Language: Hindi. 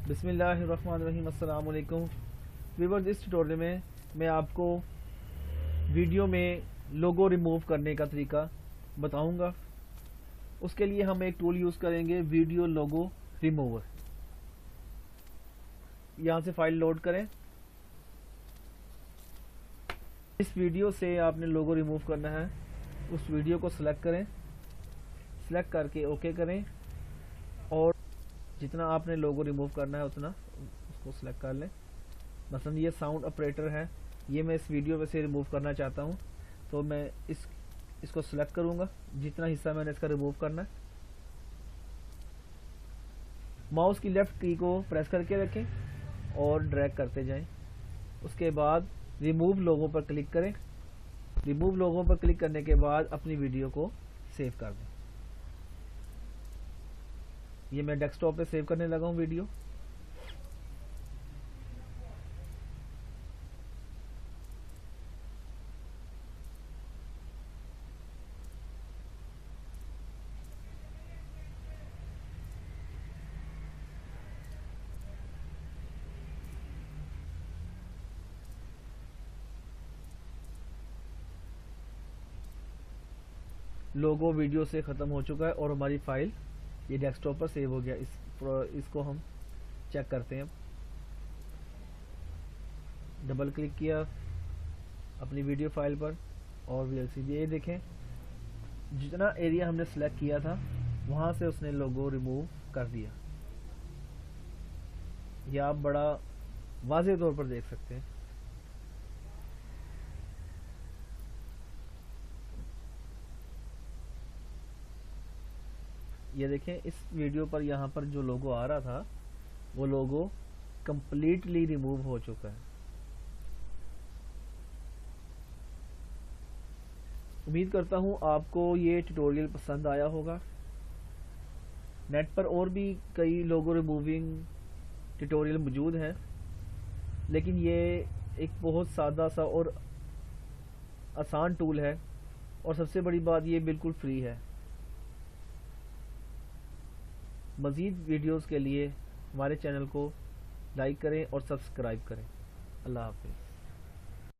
बिस्मिल्लाहिर्रहमानिर्रहीम। अस्सलाम वालेकुम व्यूअर्स। इस ट्यूटोरियल में मैं आपको वीडियो में लोगो रिमूव करने का तरीका बताऊंगा। उसके लिए हम एक टूल यूज़ करेंगे, वीडियो लोगो रिमूवर। यहाँ से फाइल लोड करें। इस वीडियो से आपने लोगो रिमूव करना है, उस वीडियो को सिलेक्ट करें। सिलेक्ट करके ओके करें और जितना आपने लोगो रिमूव करना है उतना उसको सिलेक्ट कर लें। मसलन ये साउंड ऑपरेटर है, ये मैं इस वीडियो में से रिमूव करना चाहता हूँ, तो मैं इसको सिलेक्ट करूँगा जितना हिस्सा मैंने इसका रिमूव करना है। माउस की लेफ्ट की को प्रेस करके रखें और ड्रैग करते जाएं। उसके बाद रिमूव लोगो पर क्लिक करें। रिमूव लोगो पर क्लिक करने के बाद अपनी वीडियो को सेव कर दें। ये मैं डेस्कटॉप पे सेव करने लगा हूँ वीडियो। लोगो वीडियो से ख़त्म हो चुका है और हमारी फाइल ये डेस्कटॉप पर सेव हो गया। इसको हम चेक करते हैं। डबल क्लिक किया अपनी वीडियो फाइल पर और वीएलसी ये देखें, जितना एरिया हमने सेलेक्ट किया था वहाँ से उसने लोगो रिमूव कर दिया। यह आप बड़ा वाज़ेह तौर पर देख सकते हैं। ये देखें, इस वीडियो पर यहाँ पर जो लोगो आ रहा था वो लोगो कंप्लीटली रिमूव हो चुका है। उम्मीद करता हूँ आपको ये ट्यूटोरियल पसंद आया होगा। नेट पर और भी कई लोगो रिमूविंग ट्यूटोरियल मौजूद हैं, लेकिन ये एक बहुत सादा सा और आसान टूल है और सबसे बड़ी बात ये बिल्कुल फ्री है। मज़ीद वीडियोस के लिए हमारे चैनल को लाइक करें और सब्सक्राइब करें। अल्लाह हाफ़िज़।